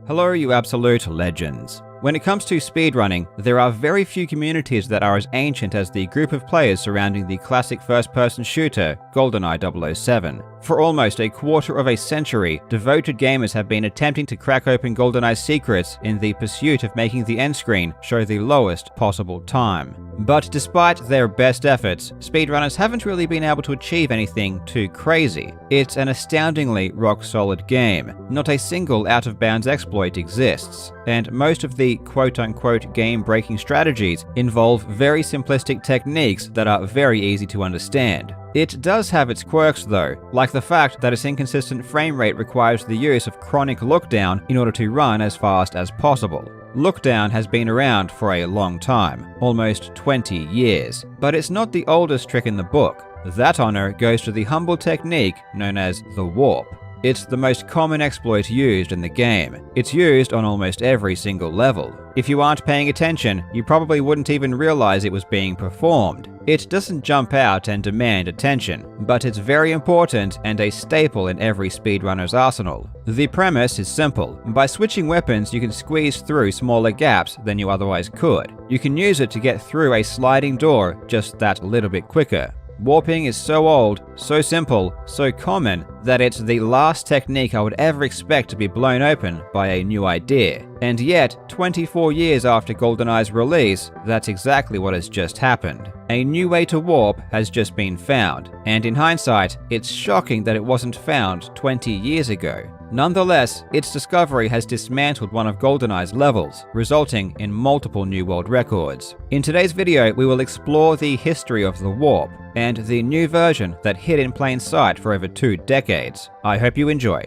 Hello, you absolute legends. When it comes to speedrunning, there are very few communities that are as ancient as the group of players surrounding the classic first-person shooter, GoldenEye 007. For almost a quarter of a century, devoted gamers have been attempting to crack open GoldenEye's secrets in the pursuit of making the end screen show the lowest possible time. But despite their best efforts, speedrunners haven't really been able to achieve anything too crazy. It's an astoundingly rock-solid game. Not a single out-of-bounds exploit exists, and most of the quote-unquote game-breaking strategies involve very simplistic techniques that are very easy to understand. It does have its quirks though, like the fact that its inconsistent frame rate requires the use of chronic lookdown in order to run as fast as possible. Lookdown has been around for a long time, almost 20 years, but it's not the oldest trick in the book. That honor goes to the humble technique known as the warp. It's the most common exploit used in the game. It's used on almost every single level. If you aren't paying attention, you probably wouldn't even realize it was being performed. It doesn't jump out and demand attention, but it's very important and a staple in every speedrunner's arsenal. The premise is simple. By switching weapons, you can squeeze through smaller gaps than you otherwise could. You can use it to get through a sliding door just that little bit quicker. Warping is so old, so simple, so common, that it's the last technique I would ever expect to be blown open by a new idea. And yet, 24 years after GoldenEye's release, that's exactly what has just happened. A new way to warp has just been found, and in hindsight, it's shocking that it wasn't found 20 years ago. Nonetheless, its discovery has dismantled one of GoldenEye's levels, resulting in multiple new world records. In today's video, we will explore the history of the warp, and the new version that hid in plain sight for over 2 decades. I hope you enjoy.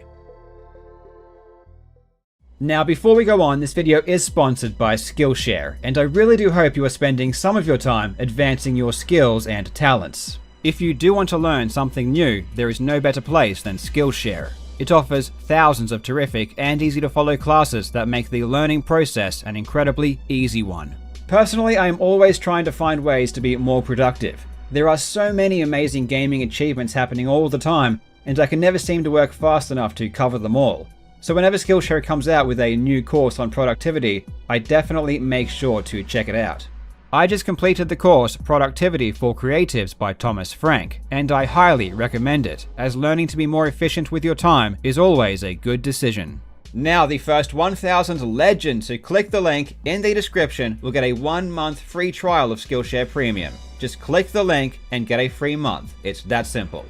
Now, before we go on, this video is sponsored by Skillshare, and I really do hope you are spending some of your time advancing your skills and talents. If you do want to learn something new, there is no better place than Skillshare. It offers thousands of terrific and easy to follow classes that make the learning process an incredibly easy one. Personally, I am always trying to find ways to be more productive. There are so many amazing gaming achievements happening all the time, and I can never seem to work fast enough to cover them all. So whenever Skillshare comes out with a new course on productivity, I definitely make sure to check it out. I just completed the course Productivity for Creatives by Thomas Frank, and I highly recommend it, as learning to be more efficient with your time is always a good decision. Now, the first 1,000 legends who click the link in the description will get a 1-month free trial of Skillshare Premium. Just click the link and get a free month. It's that simple.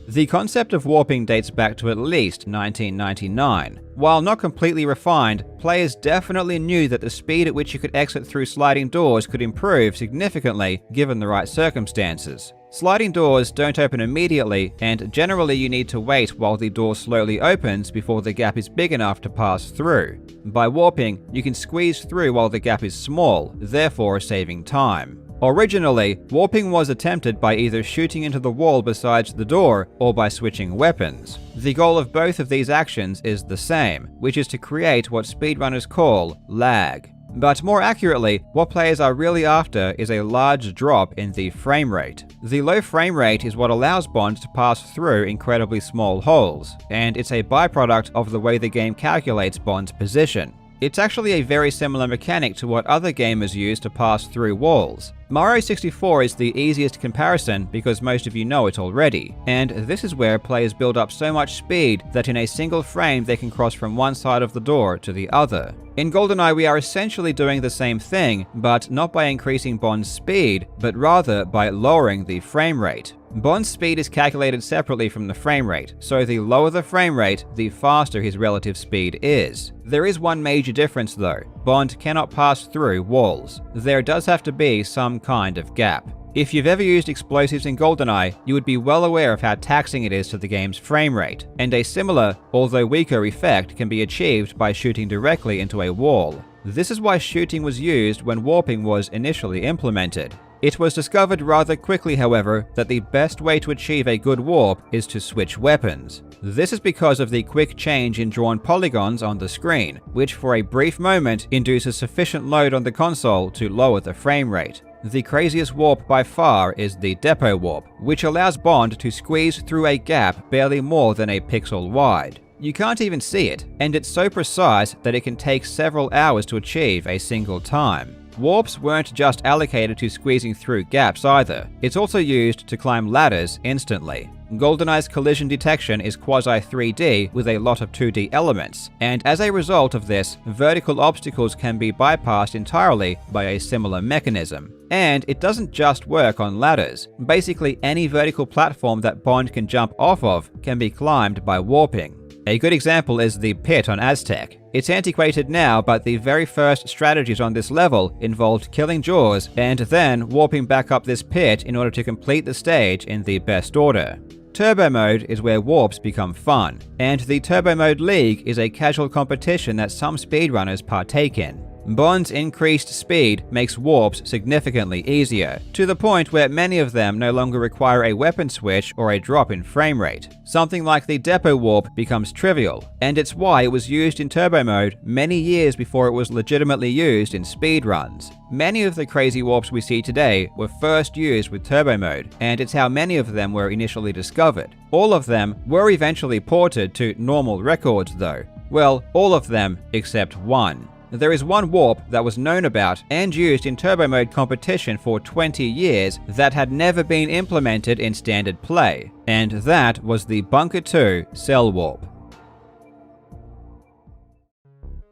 The concept of warping dates back to at least 1999. While not completely refined, players definitely knew that the speed at which you could exit through sliding doors could improve significantly given the right circumstances. Sliding doors don't open immediately, and generally you need to wait while the door slowly opens before the gap is big enough to pass through. By warping, you can squeeze through while the gap is small, therefore saving time. Originally, warping was attempted by either shooting into the wall besides the door or by switching weapons. The goal of both of these actions is the same, which is to create what speedrunners call lag. But more accurately, what players are really after is a large drop in the frame rate. The low frame rate is what allows Bond to pass through incredibly small holes, and it's a byproduct of the way the game calculates Bond's position. It's actually a very similar mechanic to what other gamers use to pass through walls. Mario 64 is the easiest comparison because most of you know it already, and this is where players build up so much speed that in a single frame they can cross from one side of the door to the other. In GoldenEye, we are essentially doing the same thing, but not by increasing Bond's speed, but rather by lowering the frame rate. Bond's speed is calculated separately from the frame rate, so the lower the frame rate, the faster his relative speed is. There is one major difference though. Bond cannot pass through walls. There does have to be some kind of gap. If you've ever used explosives in GoldenEye, you would be well aware of how taxing it is to the game's frame rate, and a similar, although weaker effect can be achieved by shooting directly into a wall. This is why shooting was used when warping was initially implemented. It was discovered rather quickly, however, that the best way to achieve a good warp is to switch weapons. This is because of the quick change in drawn polygons on the screen, which for a brief moment induces sufficient load on the console to lower the frame rate. The craziest warp by far is the depot warp, which allows Bond to squeeze through a gap barely more than a pixel wide. You can't even see it, and it's so precise that it can take several hours to achieve a single time. Warps weren't just allocated to squeezing through gaps either, it's also used to climb ladders instantly. GoldenEye's collision detection is quasi-3D with a lot of 2D elements, and as a result of this, vertical obstacles can be bypassed entirely by a similar mechanism. And it doesn't just work on ladders. Basically any vertical platform that Bond can jump off of can be climbed by warping. A good example is the pit on Aztec. It's antiquated now, but the very first strategies on this level involved killing Jaws and then warping back up this pit in order to complete the stage in the best order. Turbo mode is where warps become fun, and the Turbo Mode League is a casual competition that some speedrunners partake in. Bond's increased speed makes warps significantly easier, to the point where many of them no longer require a weapon switch or a drop in frame rate. Something like the depot warp becomes trivial, and it's why it was used in turbo mode many years before it was legitimately used in speedruns. Many of the crazy warps we see today were first used with turbo mode, and it's how many of them were initially discovered. All of them were eventually ported to normal records though. Well, all of them except one. There is one warp that was known about and used in turbo mode competition for 20 years that had never been implemented in standard play, and that was the Bunker 2 cell warp.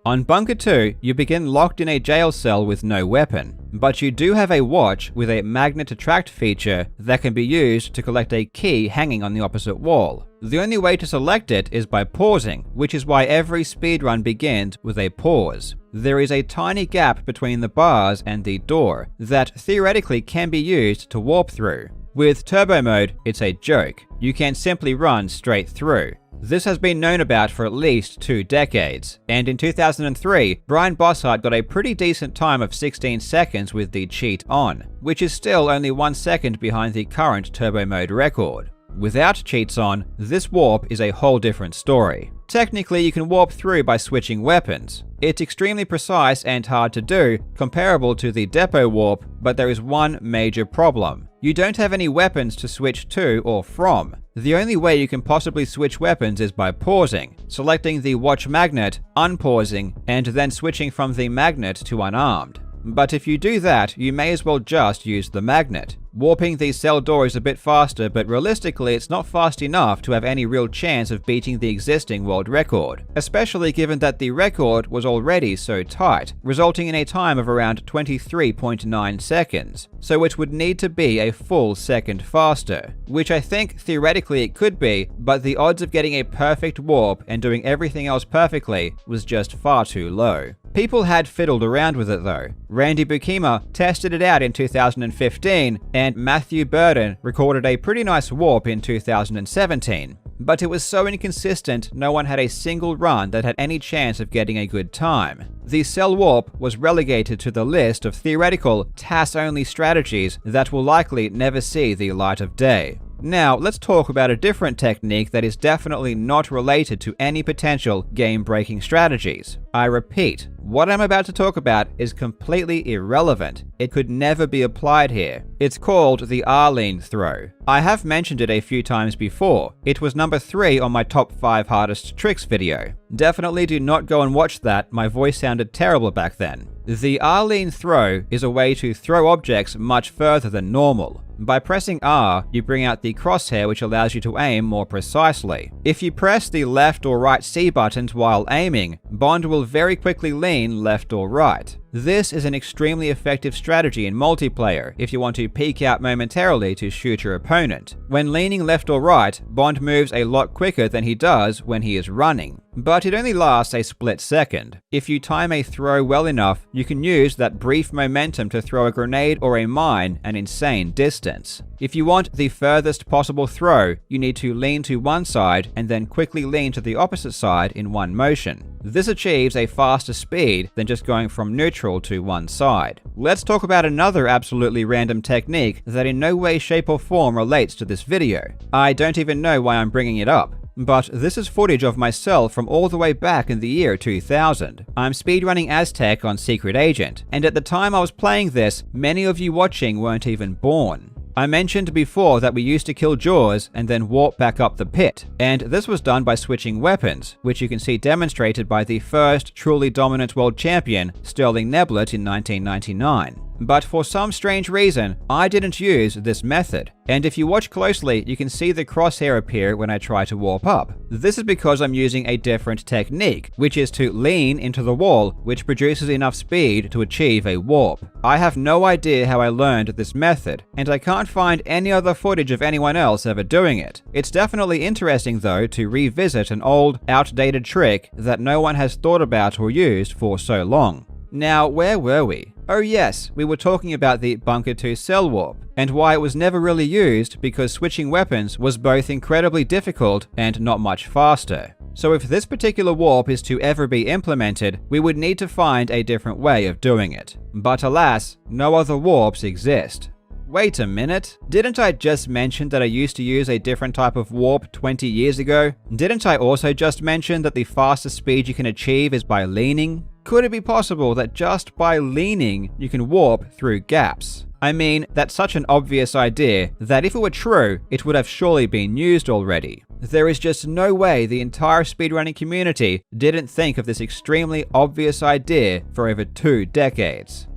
On Bunker 2, you begin locked in a jail cell with no weapon, but you do have a watch with a magnet attract feature that can be used to collect a key hanging on the opposite wall. The only way to select it is by pausing, which is why every speedrun begins with a pause. There is a tiny gap between the bars and the door that theoretically can be used to warp through. With turbo mode, it's a joke. You can simply run straight through. This has been known about for at least 2 decades, and in 2003, Brian Bossart got a pretty decent time of 16 seconds with the cheat on, which is still only 1 second behind the current turbo mode record. Without cheats on, this warp is a whole different story. Technically, you can warp through by switching weapons. It's extremely precise and hard to do, comparable to the depot warp, but there is one major problem. You don't have any weapons to switch to or from. The only way you can possibly switch weapons is by pausing, selecting the watch magnet, unpausing, and then switching from the magnet to unarmed. But if you do that, you may as well just use the magnet. Warping the cell door is a bit faster, but realistically it's not fast enough to have any real chance of beating the existing world record, especially given that the record was already so tight, resulting in a time of around 23.9 seconds, so it would need to be a full second faster, which I think theoretically it could be, but the odds of getting a perfect warp and doing everything else perfectly was just far too low. People had fiddled around with it though. Randy Bukima tested it out in 2015, and Matthew Burden recorded a pretty nice warp in 2017. But it was so inconsistent, no one had a single run that had any chance of getting a good time. The cell warp was relegated to the list of theoretical, TAS-only strategies that will likely never see the light of day. Now, let's talk about a different technique that is definitely not related to any potential game-breaking strategies. I repeat, what I'm about to talk about is completely irrelevant. It could never be applied here. It's called the Arlene throw. I have mentioned it a few times before. It was number 3 on my top 5 hardest tricks video. Definitely do not go and watch that, my voice sounded terrible back then. The Arlene throw is a way to throw objects much further than normal. By pressing R, you bring out the crosshair which allows you to aim more precisely. If you press the left or right C buttons while aiming, Bond will very quickly lean left or right. This is an extremely effective strategy in multiplayer if you want to peek out momentarily to shoot your opponent. When leaning left or right, Bond moves a lot quicker than he does when he is running. But it only lasts a split second. If you time a throw well enough, you can use that brief momentum to throw a grenade or a mine an insane distance. If you want the furthest possible throw, you need to lean to one side and then quickly lean to the opposite side in one motion. This achieves a faster speed than just going from neutral to one side. Let's talk about another absolutely random technique that in no way, shape or form relates to this video. I don't even know why I'm bringing it up. But this is footage of myself from all the way back in the year 2000. I'm speedrunning Aztec on Secret Agent, and at the time I was playing this, many of you watching weren't even born. I mentioned before that we used to kill jaws and then warp back up the pit, and this was done by switching weapons, which you can see demonstrated by the first truly dominant world champion, Sterling Neblet, in 1999. But for some strange reason, I didn't use this method, and if you watch closely, you can see the crosshair appear when I try to warp up. This is because I'm using a different technique, which is to lean into the wall, which produces enough speed to achieve a warp. I have no idea how I learned this method, and I can't find any other footage of anyone else ever doing it. It's definitely interesting though to revisit an old, outdated trick that no one has thought about or used for so long. Now, where were we? Oh yes, we were talking about the Bunker 2 cell warp, and why it was never really used because switching weapons was both incredibly difficult and not much faster. So if this particular warp is to ever be implemented, we would need to find a different way of doing it. But alas, no other warps exist. Wait a minute, didn't I just mention that I used to use a different type of warp 20 years ago? Didn't I also just mention that the fastest speed you can achieve is by leaning? Could it be possible that just by leaning, you can warp through gaps? I mean, that's such an obvious idea that if it were true, it would have surely been used already. There is just no way the entire speedrunning community didn't think of this extremely obvious idea for over 2 decades.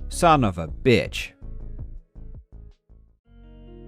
Son of a bitch.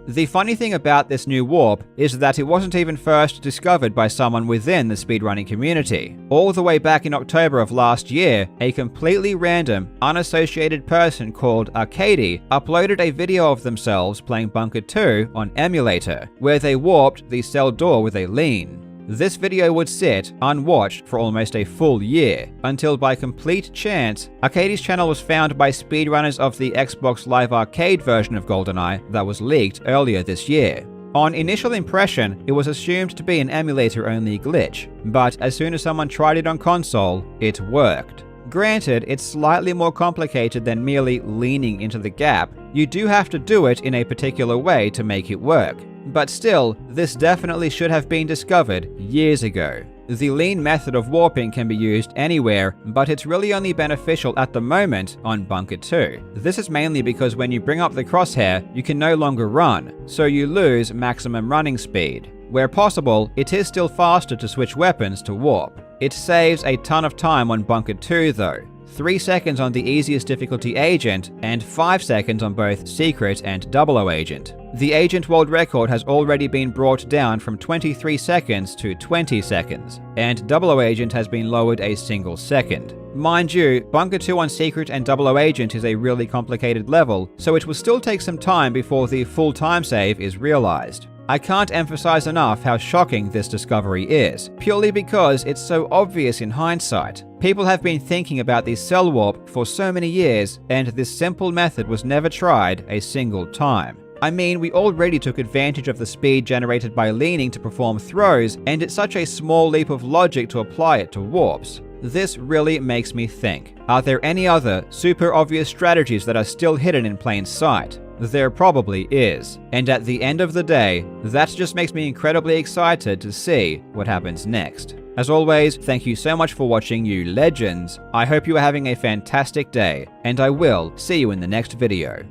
The funny thing about this new warp is that it wasn't even first discovered by someone within the speedrunning community. All the way back in October of last year, a completely random, unassociated person called Arcady uploaded a video of themselves playing Bunker 2 on emulator, where they warped the cell door with a lean. This video would sit unwatched for almost a full year, until by complete chance, Arcady's channel was found by speedrunners of the Xbox Live Arcade version of GoldenEye that was leaked earlier this year. On initial impression, it was assumed to be an emulator-only glitch, but as soon as someone tried it on console, it worked. Granted, it's slightly more complicated than merely leaning into the gap. You do have to do it in a particular way to make it work. But still, this definitely should have been discovered years ago. The lean method of warping can be used anywhere, but it's really only beneficial at the moment on Bunker 2. This is mainly because when you bring up the crosshair, you can no longer run, so you lose maximum running speed. Where possible, it is still faster to switch weapons to warp. It saves a ton of time on Bunker 2 though. 3 seconds on the easiest difficulty agent, and 5 seconds on both secret and 00 agent. The agent world record has already been brought down from 23 seconds to 20 seconds, and 00 agent has been lowered a single second. Mind you, Bunker 2 on secret and 00 agent is a really complicated level, so it will still take some time before the full time save is realized. I can't emphasize enough how shocking this discovery is, purely because it's so obvious in hindsight. People have been thinking about the cell warp for so many years, and this simple method was never tried a single time. I mean, we already took advantage of the speed generated by leaning to perform throws, and it's such a small leap of logic to apply it to warps. This really makes me think, are there any other super obvious strategies that are still hidden in plain sight? There probably is, and at the end of the day, that just makes me incredibly excited to see what happens next. As always, thank you so much for watching, you legends. I hope you are having a fantastic day, and I will see you in the next video.